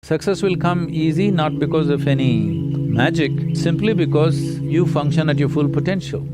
Success will come easy not because of any magic, simply because you function at your full potential.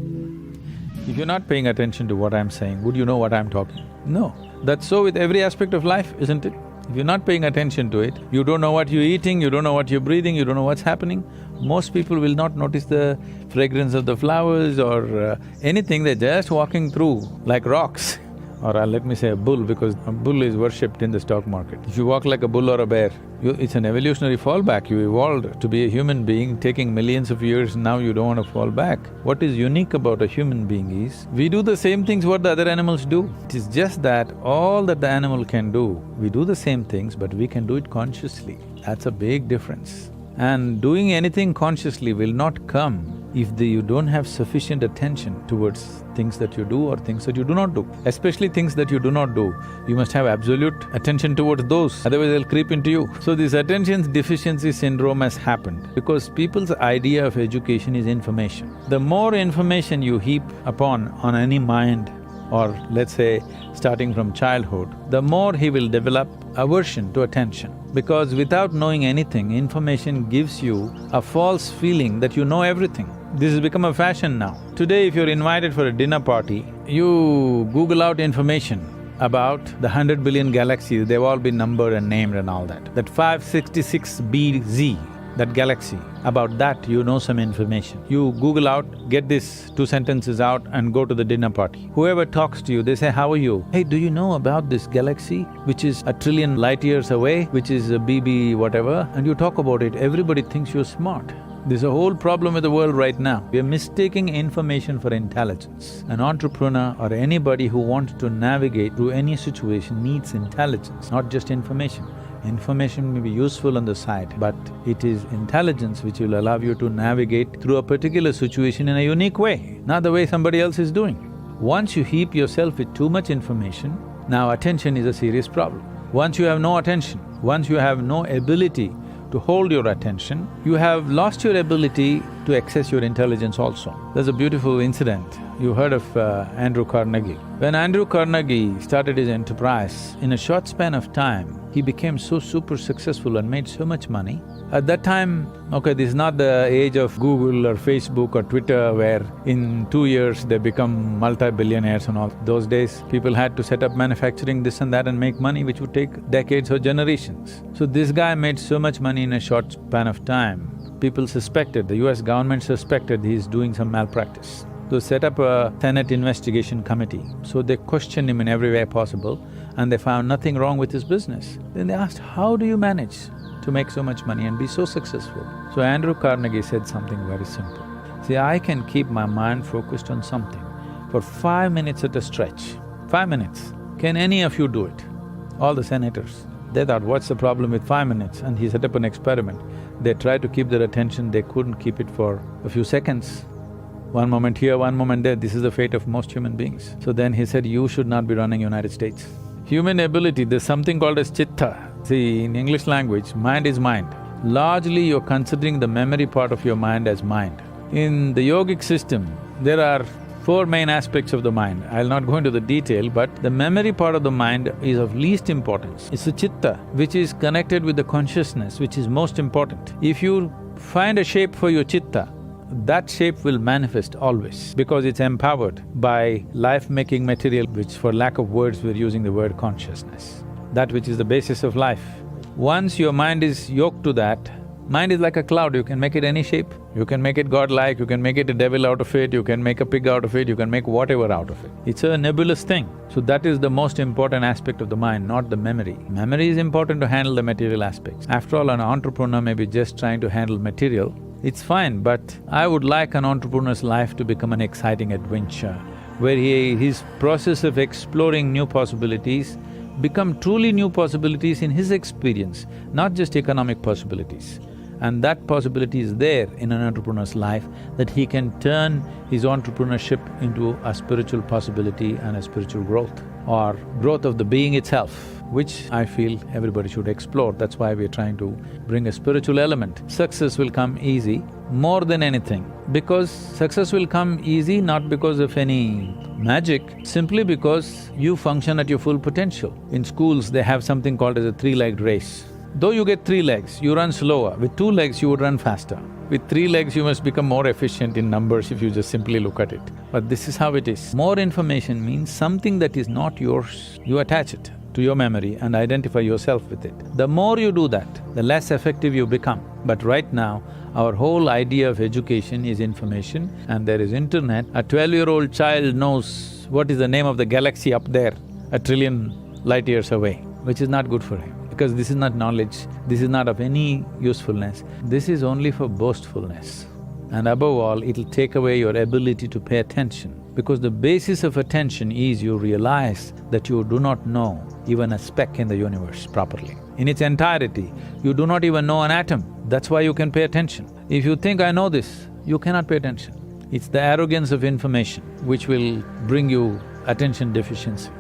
If you're not paying attention to what I'm saying, would you know what I'm talking? No. That's so with every aspect of life, isn't it? If you're not paying attention to it, you don't know what you're eating, you don't know what you're breathing, you don't know what's happening. Most people will not notice the fragrance of the flowers or anything, they're just walking through like rocks. Or let me say a bull, because a bull is worshipped in the stock market. If you walk like a bull or a bear, it's an evolutionary fallback. You evolved to be a human being, taking millions of years, now you don't want to fall back. What is unique about a human being is, we do the same things what the other animals do. It is just that all that the animal can do, we do the same things, but we can do it consciously. That's a big difference. And doing anything consciously will not come if you don't have sufficient attention towards things that you do or things that you do not do. Especially things that you do not do, you must have absolute attention towards those, otherwise they'll creep into you. So this attention deficiency syndrome has happened because people's idea of education is information. The more information you heap upon on any mind, or let's say starting from childhood, the more he will develop aversion to attention. Because without knowing anything, information gives you a false feeling that you know everything. This has become a fashion now. Today if you're invited for a dinner party, you Google out information about the 100 billion galaxies, they've all been numbered and named and all that. That 566BZ, that galaxy, about that you know some information. You Google out, get these 2 sentences out and go to the dinner party. Whoever talks to you, they say, how are you? Hey, do you know about this galaxy which is 1 trillion light years away, which is a BB whatever, and you talk about it, everybody thinks you're smart. There's a whole problem with the world right now. We are mistaking information for intelligence. An entrepreneur or anybody who wants to navigate through any situation needs intelligence, not just information. Information may be useful on the side, but it is intelligence which will allow you to navigate through a particular situation in a unique way, not the way somebody else is doing. Once you heap yourself with too much information, now attention is a serious problem. Once you have no attention, once you have no ability to hold your attention, you have lost your ability to access your intelligence also. There's a beautiful incident. You heard of Andrew Carnegie. When Andrew Carnegie started his enterprise, in a short span of time, he became so super successful and made so much money. At that time, okay, this is not the age of Google or Facebook or Twitter where in 2 years they become multi-billionaires and all. Those days, people had to set up manufacturing this and that and make money which would take decades or generations. So this guy made so much money in a short span of time, people suspected, the US government suspected he's doing some malpractice. They set up a Senate investigation committee. So they questioned him in every way possible and they found nothing wrong with his business. Then they asked, how do you manage to make so much money and be so successful? So Andrew Carnegie said something very simple. See, I can keep my mind focused on something for 5 minutes at a stretch. 5 minutes. Can any of you do it? All the senators. They thought, what's the problem with 5 minutes? And he set up an experiment. They tried to keep their attention, they couldn't keep it for a few seconds. One moment here, one moment there, this is the fate of most human beings. So then he said, you should not be running United States. Human ability, there's something called as chitta. See, in English language, mind is mind. Largely you're considering the memory part of your mind as mind. In the yogic system, there are 4 main aspects of the mind. I'll not go into the detail, but the memory part of the mind is of least importance. It's the chitta, which is connected with the consciousness, which is most important. If you find a shape for your chitta, that shape will manifest always because it's empowered by life-making material, which for lack of words we're using the word consciousness, that which is the basis of life. Once your mind is yoked to that, mind is like a cloud, you can make it any shape. You can make it godlike, you can make it a devil out of it, you can make a pig out of it, you can make whatever out of it. It's a nebulous thing. So that is the most important aspect of the mind, not the memory. Memory is important to handle the material aspects. After all, an entrepreneur may be just trying to handle material. It's fine, but I would like an entrepreneur's life to become an exciting adventure, where his process of exploring new possibilities become truly new possibilities in his experience, not just economic possibilities. And that possibility is there in an entrepreneur's life, that he can turn his entrepreneurship into a spiritual possibility and a spiritual growth, or growth of the being itself, which I feel everybody should explore. That's why we're trying to bring a spiritual element. Success will come easy more than anything, because success will come easy not because of any magic, simply because you function at your full potential. In schools, they have something called as a 3-legged race. Though you get 3 legs, you run slower. With 2 legs, you would run faster. With 3 legs, you must become more efficient in numbers if you just simply look at it. But this is how it is. More information means something that is not yours, you attach it to your memory and identify yourself with it. The more you do that, the less effective you become. But right now, our whole idea of education is information and there is internet. A 12-year-old child knows what is the name of the galaxy up there, a trillion light years away, which is not good for him. Because this is not knowledge, this is not of any usefulness, this is only for boastfulness. And above all, it'll take away your ability to pay attention. Because the basis of attention is you realize that you do not know even a speck in the universe properly. In its entirety, you do not even know an atom, that's why you can pay attention. If you think, I know this, you cannot pay attention. It's the arrogance of information which will bring you attention deficiency.